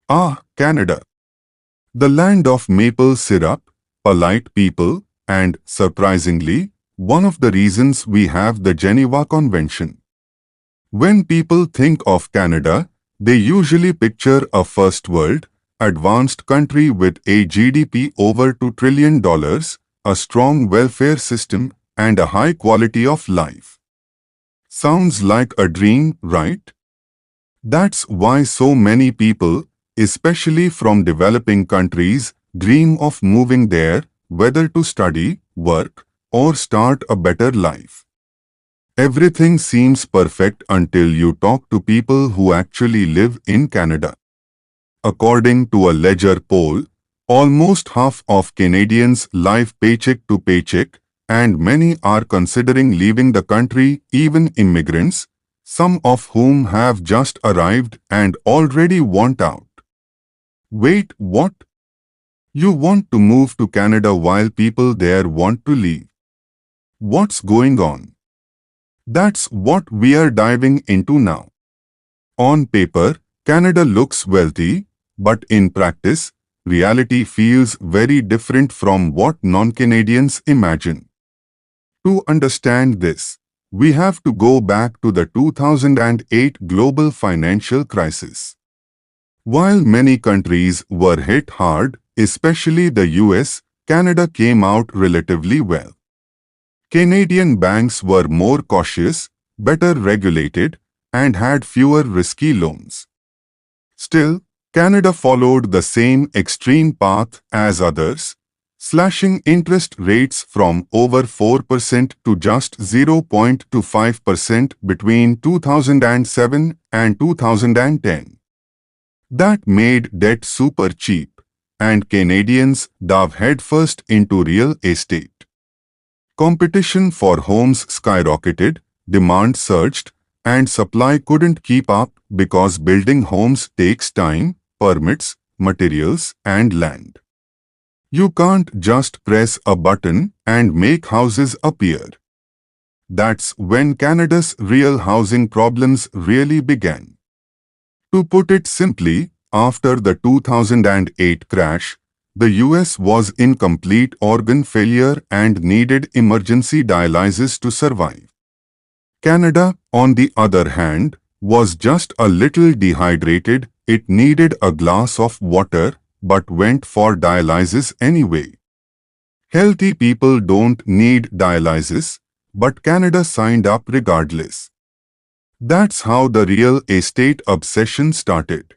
Ah, Canada. The land of maple syrup, polite people, and, surprisingly, one of the reasons we have the Geneva Convention. When people think of Canada, they usually picture a first world, advanced country with a GDP over $2 trillion, a strong welfare system, and a high quality of life. Sounds like a dream, right? That's why so many people, especially from developing countries, dream of moving there, whether to study, work, or start a better life. Everything seems perfect until you talk to people who actually live in Canada. According to a Ledger poll, almost half of Canadians live paycheck to paycheck, and many are considering leaving the country, even immigrants, some of whom have just arrived and already want out. Wait, what? You want to move to Canada while people there want to leave? What's going on? That's what we are diving into now. On paper, Canada looks wealthy, but in practice, reality feels very different from what non-Canadians imagine. To understand this, we have to go back to the 2008 global financial crisis. While many countries were hit hard, especially the US, Canada came out relatively well. Canadian banks were more cautious, better regulated, and had fewer risky loans. Still, Canada followed the same extreme path as others, slashing interest rates from over 4% to just 0.25% between 2007 and 2010. That made debt super cheap, and Canadians dove headfirst into real estate. Competition for homes skyrocketed, demand surged, and supply couldn't keep up because building homes takes time, permits, materials, and land. You can't just press a button and make houses appear. That's when Canada's real housing problems really began. To put it simply, after the 2008 crash, the US was in complete organ failure and needed emergency dialysis to survive. Canada, on the other hand, was just a little dehydrated. It needed a glass of water, but went for dialysis anyway. Healthy people don't need dialysis, but Canada signed up regardless. That's how the real estate obsession started.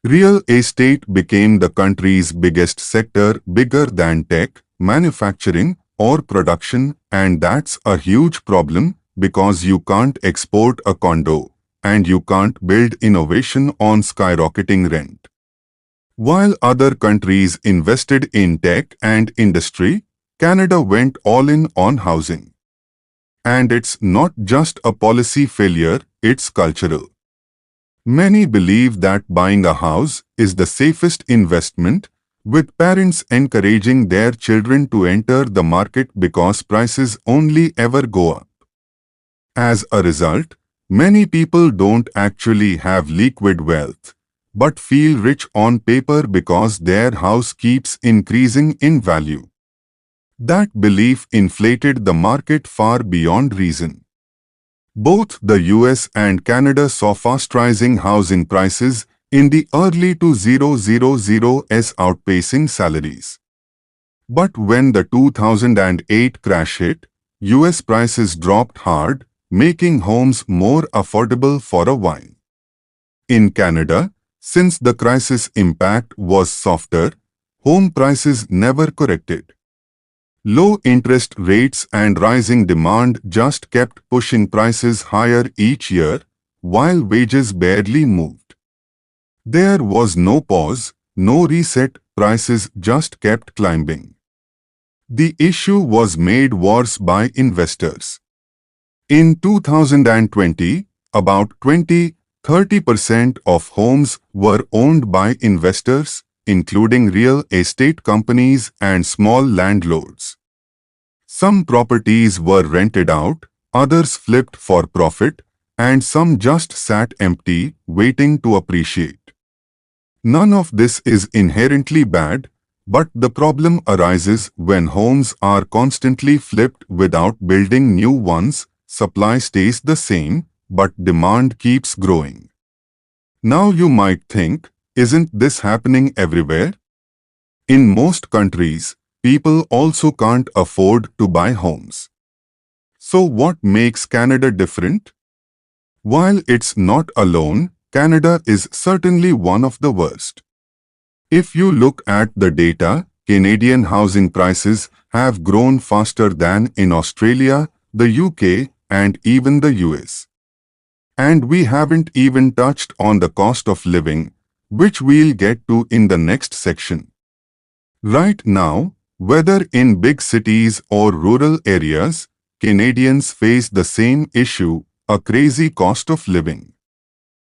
Real estate became the country's biggest sector, bigger than tech, manufacturing, or production, and that's a huge problem because you can't export a condo, and you can't build innovation on skyrocketing rent. While other countries invested in tech and industry, Canada went all in on housing. And it's not just a policy failure, it's cultural. Many believe that buying a house is the safest investment, with parents encouraging their children to enter the market because prices only ever go up. As a result, many people don't actually have liquid wealth, but feel rich on paper because their house keeps increasing in value. That belief inflated the market far beyond reason. Both the US and Canada saw fast rising housing prices in the early 2000s outpacing salaries. But when the 2008 crash hit, US prices dropped hard, making homes more affordable for a while. In Canada, since the crisis impact was softer, home prices never corrected. Low interest rates and rising demand just kept pushing prices higher each year, while wages barely moved. There was no pause, no reset, prices just kept climbing. The issue was made worse by investors. In 2020, about 20–30% of homes were owned by investors, including real estate companies and small landlords. Some properties were rented out, others flipped for profit, and some just sat empty, waiting to appreciate. None of this is inherently bad, but the problem arises when homes are constantly flipped without building new ones, supply stays the same, but demand keeps growing. Now you might think, isn't this happening everywhere? In most countries, people also can't afford to buy homes. So what makes Canada different? While it's not alone, Canada is certainly one of the worst. If you look at the data, Canadian housing prices have grown faster than in Australia, the UK, and even the US. And we haven't even touched on the cost of living, which we'll get to in the next section. Right now, whether in big cities or rural areas, Canadians face the same issue, a crazy cost of living.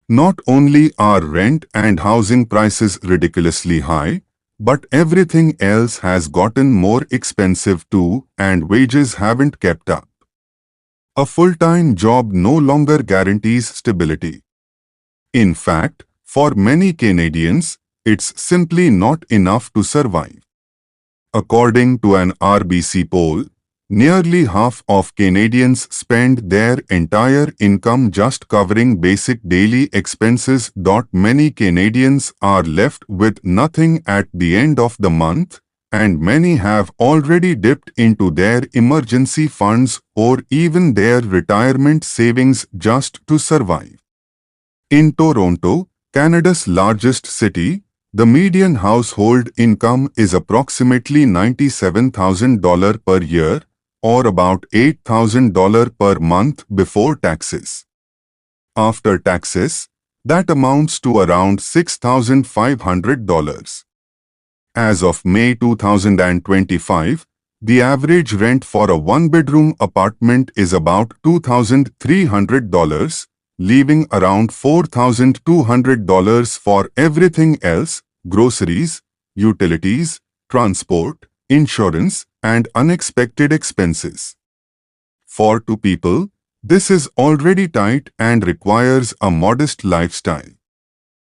Not only are rent and housing prices ridiculously high, but everything else has gotten more expensive too, and wages haven't kept up. A full-time job no longer guarantees stability. In fact, for many Canadians, it's simply not enough to survive. According to an RBC poll, nearly half of Canadians spend their entire income just covering basic daily expenses. Many Canadians are left with nothing at the end of the month, and many have already dipped into their emergency funds or even their retirement savings just to survive. In Toronto, Canada's largest city, the median household income is approximately $97,000 per year, or about $8,000 per month before taxes. After taxes, that amounts to around $6,500. As of May 2025, the average rent for a one-bedroom apartment is about $2,300, leaving around $4,200 for everything else: groceries, utilities, transport, insurance, and unexpected expenses. For two people, this is already tight and requires a modest lifestyle.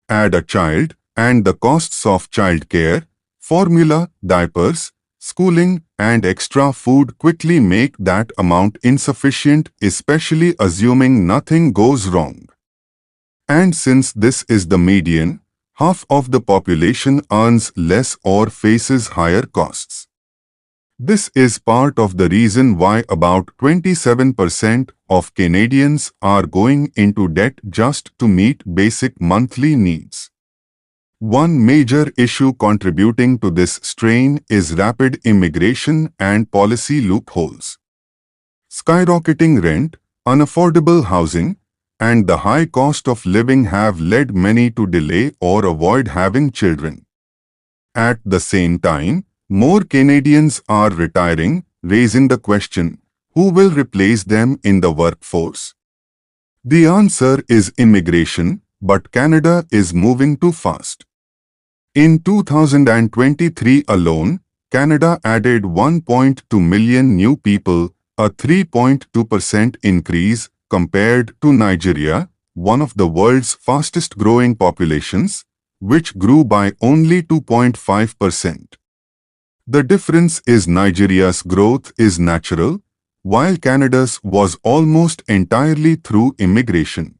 Add a child, and the costs of childcare, formula, diapers, schooling, and extra food quickly make that amount insufficient, especially assuming nothing goes wrong. And since this is the median, half of the population earns less or faces higher costs. This is part of the reason why about 27% of Canadians are going into debt just to meet basic monthly needs. One major issue contributing to this strain is rapid immigration and policy loopholes. Skyrocketing rent, unaffordable housing, and the high cost of living have led many to delay or avoid having children. At the same time, more Canadians are retiring, raising the question, who will replace them in the workforce? The answer is immigration, but Canada is moving too fast. In 2023 alone, Canada added 1.2 million new people, a 3.2% increase compared to Nigeria, one of the world's fastest-growing populations, which grew by only 2.5%. The difference is Nigeria's growth is natural, while Canada's was almost entirely through immigration.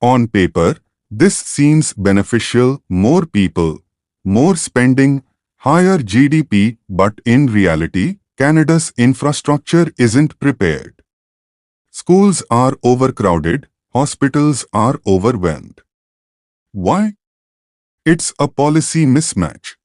On paper, this seems beneficial: more people, more spending, higher GDP, but in reality, Canada's infrastructure isn't prepared. Schools are overcrowded, hospitals are overwhelmed. Why? It's a policy mismatch.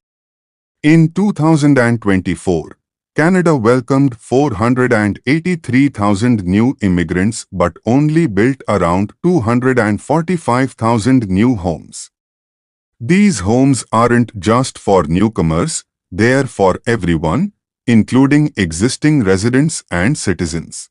In 2024, Canada welcomed 483,000 new immigrants but only built around 245,000 new homes. These homes aren't just for newcomers, they're for everyone, including existing residents and citizens.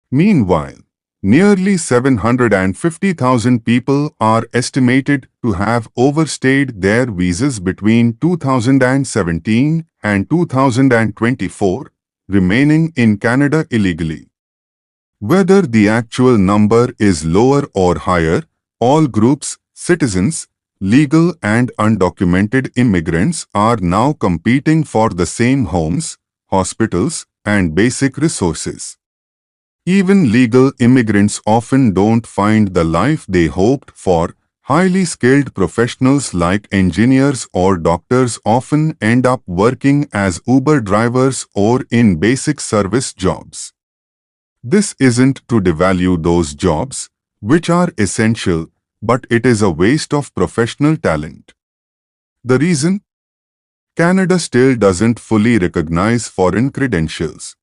Meanwhile, nearly 750,000 people are estimated to have overstayed their visas between 2017 and 2024, remaining in Canada illegally. Whether the actual number is lower or higher, all groups, citizens, legal and undocumented immigrants are now competing for the same homes, hospitals, and basic resources. Even legal immigrants often don't find the life they hoped for. Highly skilled professionals like engineers or doctors often end up working as Uber drivers or in basic service jobs. This isn't to devalue those jobs, which are essential, but it is a waste of professional talent. The reason? Canada still doesn't fully recognize foreign credentials.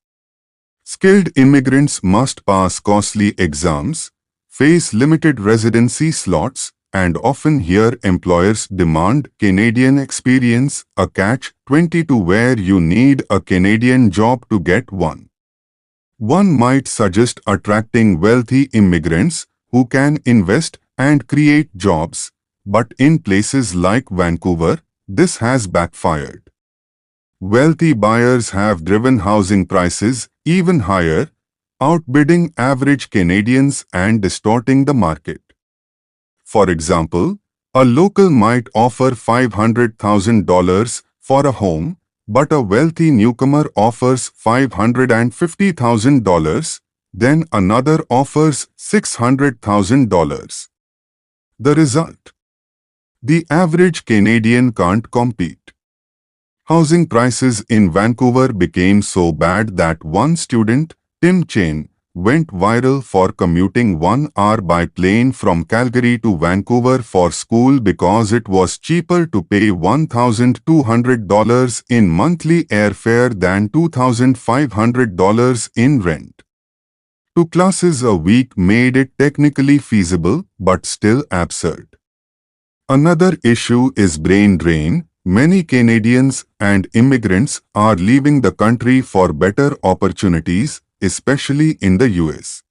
Skilled immigrants must pass costly exams, face limited residency slots, and often hear employers demand Canadian experience, a catch-22 where you need a Canadian job to get one. One might suggest attracting wealthy immigrants who can invest and create jobs, but in places like Vancouver, this has backfired. Wealthy buyers have driven housing prices even higher, outbidding average Canadians and distorting the market. For example, a local might offer $500,000 for a home, but a wealthy newcomer offers $550,000, then another offers $600,000. The result? The average Canadian can't compete. Housing prices in Vancouver became so bad that one student, Tim Chen, went viral for commuting 1 hour by plane from Calgary to Vancouver for school because it was cheaper to pay $1,200 in monthly airfare than $2,500 in rent. 2 classes a week made it technically feasible but still absurd. Another issue is brain drain. Many Canadians and immigrants are leaving the country for better opportunities, especially in the US.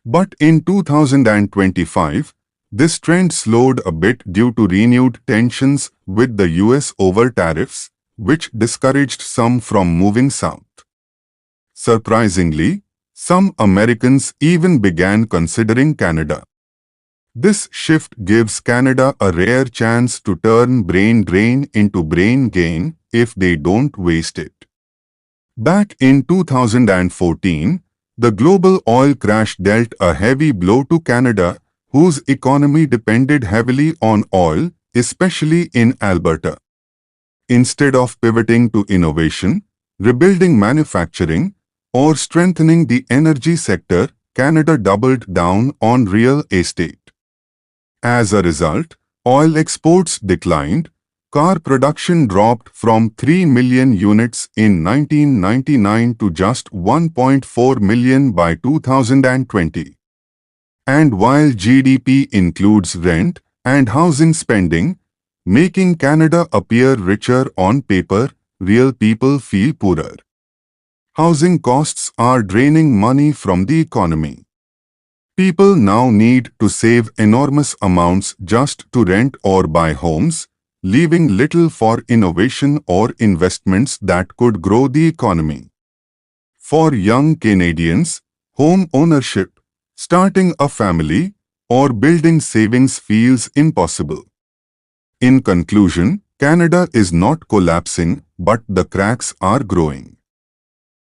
But in 2025, this trend slowed a bit due to renewed tensions with the US over tariffs, which discouraged some from moving south. Surprisingly, some Americans even began considering Canada. This shift gives Canada a rare chance to turn brain drain into brain gain if they don't waste it. Back in 2014, the global oil crash dealt a heavy blow to Canada, whose economy depended heavily on oil, especially in Alberta. Instead of pivoting to innovation, rebuilding manufacturing, or strengthening the energy sector, Canada doubled down on real estate. As a result, oil exports declined, car production dropped from 3 million units in 1999 to just 1.4 million by 2020. And while GDP includes rent and housing spending, making Canada appear richer on paper, real people feel poorer. Housing costs are draining money from the economy. People now need to save enormous amounts just to rent or buy homes, leaving little for innovation or investments that could grow the economy. For young Canadians, home ownership, starting a family, or building savings feels impossible. In conclusion, Canada is not collapsing, but the cracks are growing.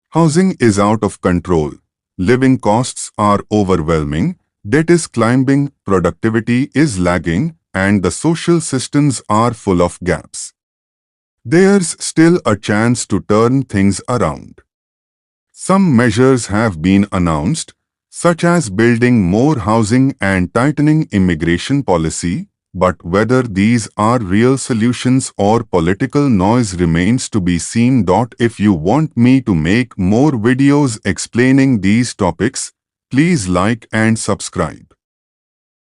Housing is out of control, living costs are overwhelming, debt is climbing, productivity is lagging, and the social systems are full of gaps. There's still a chance to turn things around. Some measures have been announced, such as building more housing and tightening immigration policy, but whether these are real solutions or political noise remains to be seen. If you want me to make more videos explaining these topics, please like and subscribe.